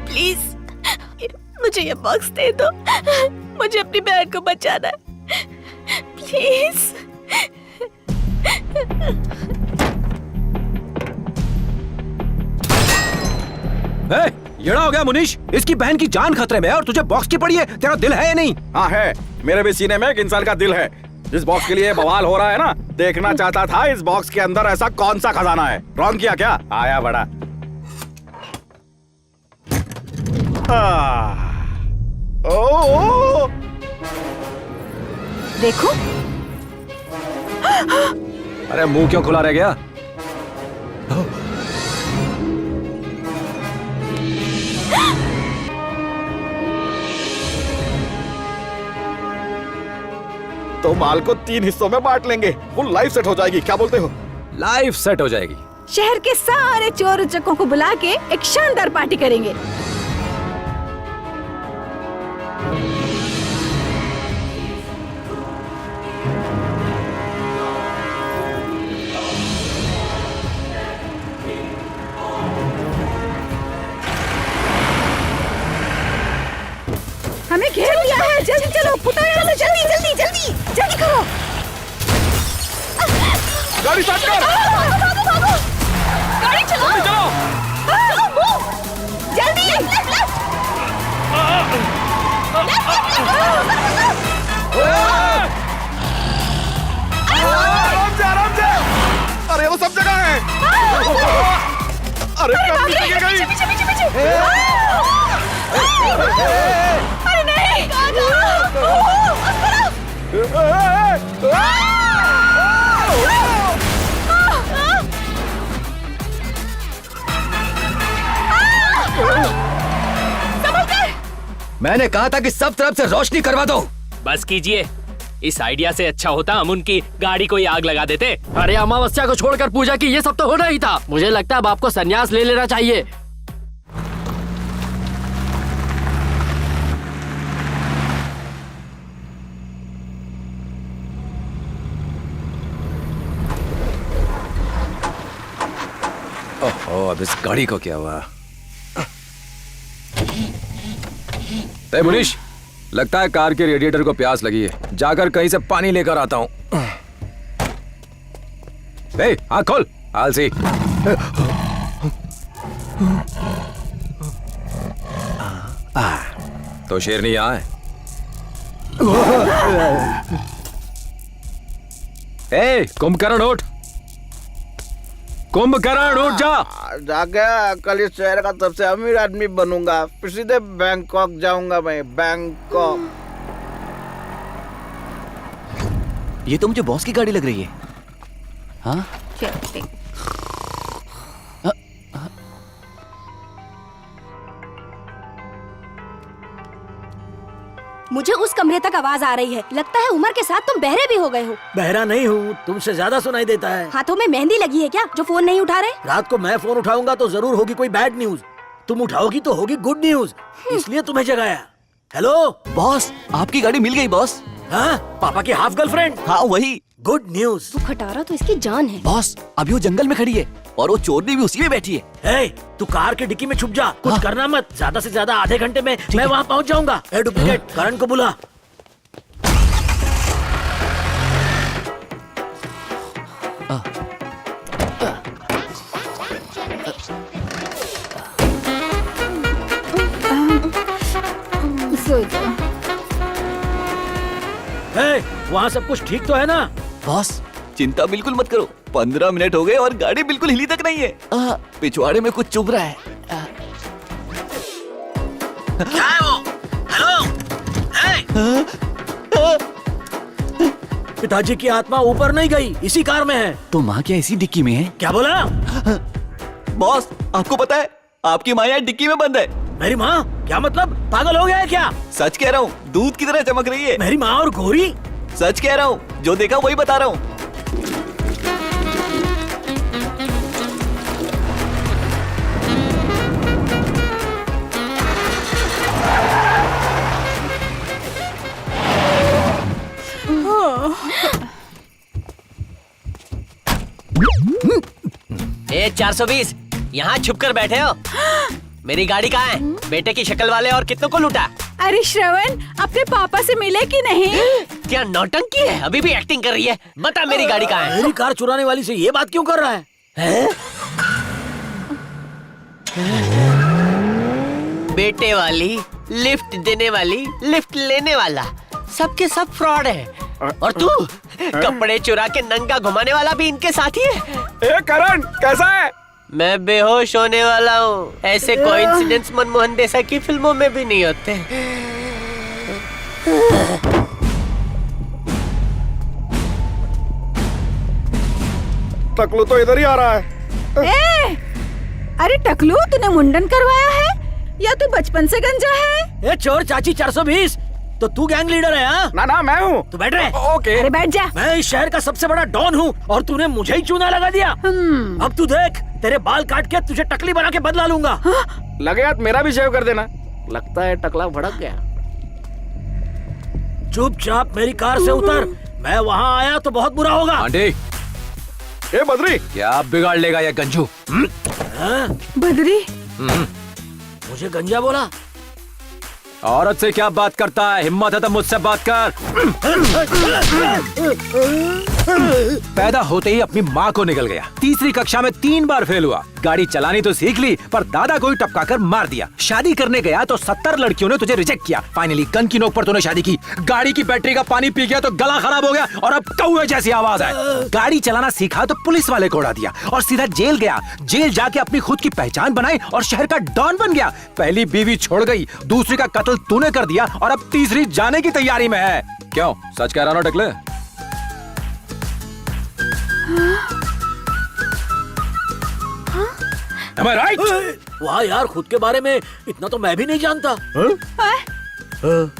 Please मुझे ये box दे दो, मुझे अपनी बहन को बचाना है, प्लीज। येड़ा हो गया मुनीश, इसकी बहन की जान खतरे में है और तुझे बॉक्स की पड़ी है। तेरा दिल है या नहीं? हाँ है, मेरे भी सीने में एक इंसान का दिल है। जिस बॉक्स के लिए बवाल हो रहा है ना, देखना चाहता था इस बॉक्स के अंदर ऐसा कौन सा खजाना है। रॉन्ग किया क्या? आया बड़ा। ओ देखो। अरे मुंह क्यों खुला रह गया? तो माल को 3 हिस्सों में बांट लेंगे, फुल लाइफ सेट हो जाएगी। क्या बोलते हो? लाइफ सेट हो जाएगी। शहर के सारे चोर उचक्कों को बुला के एक शानदार पार्टी करेंगे। हमें घेर लिया है, जल्दी चलो, पुताया से जल्दी जल्दी जल्दी जल्दी करो। गाड़ी स्टार्ट कर। भागो भागो, गाड़ी चलो चलो जल्दी। आराम से। अरे वो सब जगह है। अरे पीछे पीछे पीछे पीछे। अरे नहीं, मैंने कहा था कि सब तरफ से रोशनी करवा दो। बस कीजिए, इस आइडिया से अच्छा होता हम उनकी गाड़ी को ही आग लगा देते। अरे अमावस्या को छोड़कर पूजा की, ये सब तो होना ही था। मुझे लगता है अब आपको संन्यास ले लेना चाहिए। ओहो, अब इस गाड़ी को क्या हुआ? मुनीश, लगता है कार के रेडिएटर को प्यास लगी है। जाकर कहीं से पानी लेकर आता हूँ। आँख खोल, आलसी। तो शेरनी यहाँ है। कुंभकर्ण उठ, कुंभकर्ण उठ जा। जाके कल इस शहर का सबसे अमीर आदमी बनूंगा, फिर सीधे बैंकॉक जाऊंगा मैं, बैंकॉक। ये तो मुझे बॉस की गाड़ी लग रही है। हाँ? मुझे उस कमरे तक आवाज आ रही है। लगता है उमर के साथ तुम बहरे भी हो गए हो। बहरा नहीं हूँ, तुमसे ज्यादा सुनाई देता है। हाथों में मेहंदी लगी है क्या, जो फोन नहीं उठा रहे? रात को मैं फोन उठाऊंगा तो जरूर होगी कोई बैड न्यूज, तुम उठाओगी तो होगी गुड न्यूज, इसलिए तुम्हें जगाया। हेलो बॉस, आपकी गाड़ी मिल गई बॉस। हाँ, पापा की हाफ गर्लफ्रेंड। हाँ वही। Good news. तू खटारा तो इसकी जान है। बॉस, अभी वो जंगल में खड़ी है और वो चोरनी भी उसी में बैठी है। हे, तू कार के डिक्की में छुप जा, कुछ करना मत। ज्यादा से ज्यादा आधे घंटे में मैं वहाँ पहुँच जाऊंगा। डुप्लीकेट, करण को बुला। वहाँ सब कुछ ठीक तो है ना? बॉस, चिंता बिल्कुल मत करो। 15 मिनट हो गए और गाड़ी बिल्कुल हिली तक नहीं है। पिछवाड़े में कुछ चुभ रहा है। क्या है वो? हेलो? पिताजी की आत्मा ऊपर नहीं गई, इसी कार में है। तो माँ क्या इसी डिक्की में है? क्या बोला? बॉस, आपको पता है आपकी माँ यहाँ डिक्की में बंद है। मेरी माँ? क्या मतलब, पागल हो गया है क्या? सच कह रहा हूँ, दूध की तरह चमक रही है। मेरी माँ और गोरी? सच कह रहा हूँ, जो देखा वही बता रहा हूँ। ए 420, यहाँ छुप कर बैठे हो? मेरी गाड़ी कहाँ है? बेटे की शक्ल वाले और कितनों को लूटा? अरे श्रवण, अपने पापा से मिले कि नहीं? क्या नौटंकी है? अभी भी एक्टिंग कर रही है। बता मेरी गाड़ी कहाँ है? मेरी कार चुराने वाली से ये बात क्यों कर रहा है? बेटे वाली, लिफ्ट देने वाली, लिफ्ट लेने वाला, सबके सब फ्रॉड है। और तू कपड़े चुरा के नंगा घुमाने वाला भी इनके साथ ही है। ए करण, कैसा है? मैं बेहोश होने वाला हूँ। ऐसे कोइंसिडेंस मनमोहन देसाई की फिल्मों में भी नहीं होते। टकलू तो इधर ही आ रहा है। अरे टकलू, तूने मुंडन करवाया है या तू बचपन से गंजा है? ए चोर चाची 420, तो तू गैंग लीडर है? हाँ, ना ना, मैं हूँ। तू बैठ रहे। ओके। अरे बैठ जा। मैं इस शहर का सबसे बड़ा डॉन हूँ और तूने मुझे ही चूना लगा दिया। अब तू देख, तेरे बाल काट के तुझे टकली बना के बदला लूंगा। लगे हाथ मेरा भी शेव कर देना। लगता है टकला भड़क गया। चुपचाप मेरी कार से उतर, मैं वहाँ आया तो बहुत बुरा होगा। आंटी, ए बद्री, क्या बिगाड़ लेगा ये गंजू? हाँ? बद्री, मुझे गंजा बोला? औरत से क्या बात करता है? हिम्मत है तो मुझसे बात कर। पैदा होते ही अपनी माँ को निकल गया। तीसरी कक्षा में 3 बार फेल हुआ। गाड़ी चलानी तो सीख ली, पर दादा को ही टपका कर मार दिया। शादी करने गया तो 70 लड़कियों ने तुझे रिजेक्ट किया। फाइनली गन की नोक पर तूने शादी की। गाड़ी की बैटरी का पानी पी गया तो गला खराब हो गया और अब कौवे जैसी आवाज है। गाड़ी चलाना सीखा तो पुलिस वाले को उड़ा दिया और सीधा जेल गया। जेल जाके अपनी खुद की पहचान बनाई और शहर का डॉन बन गया। पहली बीवी छोड़ गई, दूसरी का कत्ल तूने कर दिया और अब तीसरी जाने की तैयारी में है। क्यों, सच कह रहा ना टकले? Am I right? वाह यार, खुद के बारे में इतना तो मैं भी नहीं जानता।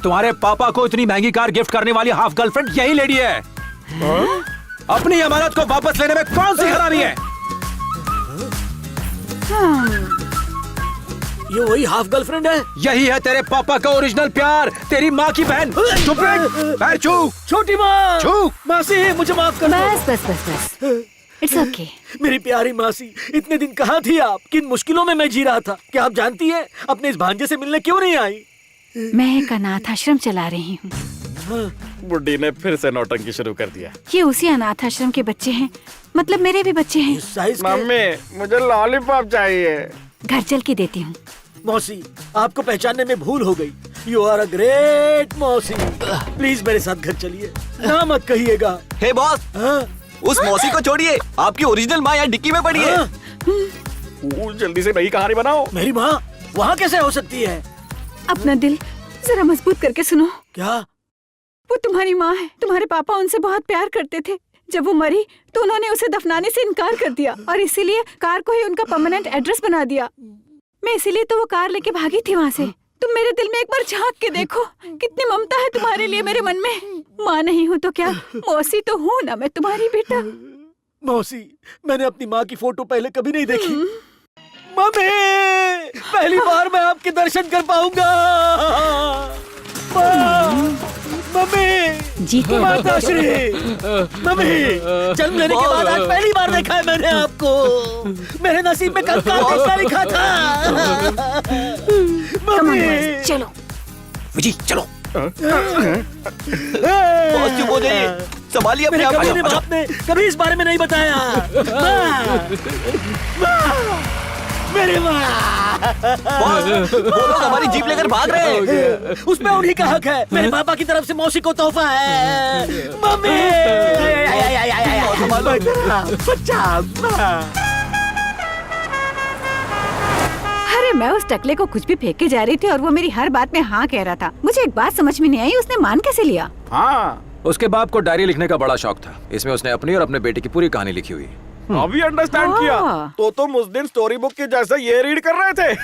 तुम्हारे पापा को इतनी महंगी कार गिफ्ट करने वाली हाफ गर्लफ्रेंड यही लेडी है। अपनी अमानत को वापस लेने में कौन सी खराबी है? ये वही हाफ गर्लफ्रेंड है? यही है तेरे पापा का ओरिजिनल प्यार, तेरी माँ की बहन। चुप रह, पैर छू। छोटी माँ, छू। मासी मुझे माफ कर दो। बस बस बस बस, इट्स ओके। मेरी प्यारी मासी, इतने दिन कहाँ थी आप? किन मुश्किलों में मैं जी रहा था। क्या आप जानती हैं अपने इस भांजे से मिलने क्यों नहीं आई? मैं एक अनाथ आश्रम चला रही हूँ। बुड्ढी ने फिर से नौटंकी शुरू कर दिया। ये उसी अनाथ आश्रम के बच्चे हैं, मतलब मेरे भी बच्चे हैं। इस साइज के? मम्मी, मुझे लॉलीपॉप चाहिए। घर चल के देती हूँ। मौसी, आपको पहचानने में भूल हो गई। यू आर अ ग्रेट मौसी। प्लीज मेरे साथ घर चलिए, ना मत कहिएगा। हे बॉस, हाँ? उस मौसी को छोड़िए, आपकी ओरिजिनल माँ यहाँ डिक्की में पड़ी है। हाँ? जल्दी से नई कहानी बनाओ। मेरी माँ वहाँ कैसे हो सकती है? अपना दिल जरा मजबूत करके सुनो। क्या? वो तुम्हारी माँ है। तुम्हारे पापा उनसे बहुत प्यार करते थे। जब वो मरी तो उन्होंने उसे दफनाने से इनकार कर दिया और इसीलिए कार को ही उनका परमानेंट एड्रेस बना दिया। मैं इसीलिए तो वो कार लेके भागी थी वहाँ से। तुम मेरे दिल में एक बार झांक के देखो, कितनी ममता है तुम्हारे लिए मेरे मन में। माँ नहीं हूँ तो क्या, मौसी तो हूँ ना मैं तुम्हारी बेटा। मौसी, मैंने अपनी माँ की फोटो पहले कभी नहीं देखी। मम्मी, पहली बार मैं आपके दर्शन कर पाऊंगा। मम्मी, जीते माता श्री। मम्मी, जन्म लेने के बाद आज पहली बार देखा है मैंने आपको। मेरे नसीब में कब का फैसला लिखा था। मम्मी, चलो विजी चलो। बॉस चुप हो जाइए, संभालिए अपने मेरे आप कभी को। बाप ने कभी इस बारे में नहीं बताया। माँ, मेरी माँ। बॉस, वो लोग हमारी जीप लेकर भाग रहे हैं। उसमें उन्हीं का हक है। मेरे पापा की तरफ से मौसी को तोहफा है। मम्मी, बच्चा। अरे मैं उस टकले को कुछ भी फेंक के जा रही थी और वो मेरी हर बात में हाँ कह रहा था। मुझे एक बात समझ में नहीं आई, उसने मान कैसे लिया? हाँ, उसके बाप को डायरी लिखने का बड़ा शौक था। इसमें उसने अपनी और अपने बेटे की पूरी कहानी लिखी हुई। अभी अंडरस्टैंड किया। तो तुम उस दिन स्टोरी बुक के जैसे ये रीड कर रहे थे।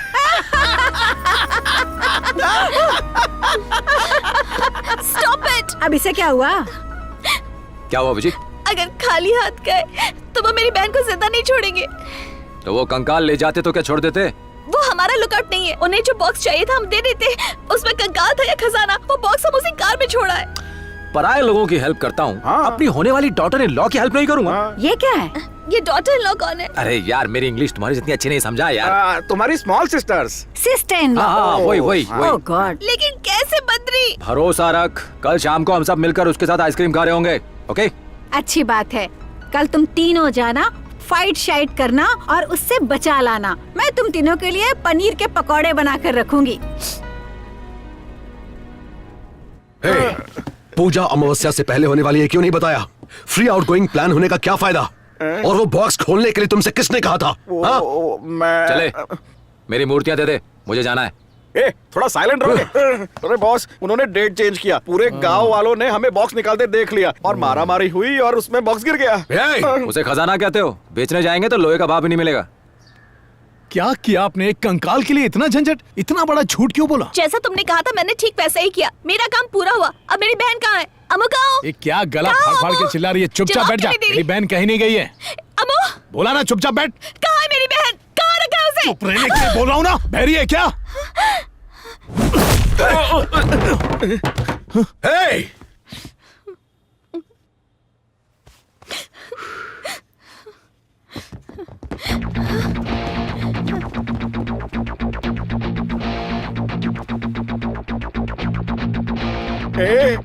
Stop it! अब इसे क्या हुआ? क्या हुआ विजी? अगर खाली हाथ गए तो वो मेरी बहन को जिंदा नहीं छोड़ेंगे। तो वो कंकाल ले जाते तो क्या छोड़ देते? वो हमारा लुकआउट नहीं है। उन्हें जो बॉक्स चाहिए था हम दे देते। उसमें कंकाल था या खजाना, वो बॉक्स हम उसी कार में छोड़ा है। पराये लोगों की हेल्प करता हूँ, हाँ। अपनी होने वाली डॉटर इन लॉ की हेल्प नहीं करूंगा। हाँ। ये क्या है? ये डॉटर इन लॉ कौन है? अरे यार, मेरी इंग्लिश तुम्हारी जितनी अच्छी नहीं समझा यार। तुम्हारी small sisters. Sister in law. हाँ, वही वही ओह वही। गॉड। लेकिन कैसे बद्री? भरोसा रख, कल शाम को हम सब मिलकर उसके साथ आइसक्रीम खा रहे होंगे। ओके? अच्छी बात है। कल तुम तीनों जाना, फाइट शाइट करना और उससे बचा लाना। मैं तुम तीनों के लिए पनीर के पकौड़े बनाकर रखूंगी। हे, पूजा अमावस्या से पहले होने वाली है, क्यों नहीं बताया? फ्री आउट गोइंग प्लान होने का क्या फायदा? और वो बॉक्स खोलने के लिए तुमसे किसने कहा था? हाँ? मैं चले, मेरी मूर्तियां दे दे, मुझे जाना है। ए, थोड़ा साइलेंट रहोगे? अरे बॉस, उन्होंने डेट चेंज किया। पूरे गांव वालों ने हमें बॉक्स निकालते देख लिया और मारामारी हुई और उसमें बॉक्स गिर गया। हे, उसे खजाना कहते हो? बेचने जाएंगे तो लोहे का भाव भी नहीं मिलेगा। क्या किया आपने? एक कंकाल के लिए इतना झंझट, इतना बड़ा झूठ क्यों बोला? जैसा तुमने कहा था मैंने ठीक वैसा ही किया। मेरा काम पूरा हुआ। अब मेरी बहन कहाँ है? अमो कहाँ हो? ये क्या गला कहाँ फाड़ फाड़ हो? के चिल्ला रही है? चुपचाप जवाब बैठ जा। क्यों नहीं दे रही? मेरी बहन कहीं नहीं गई है। अमो बोला ना चुपचाप बैठ। कहाँ है मेरी बहन? कहाँ रखा है उसे? चुप रहने के लिए बोल रहा हूँ ना। बहरी है क्या? हे! ए,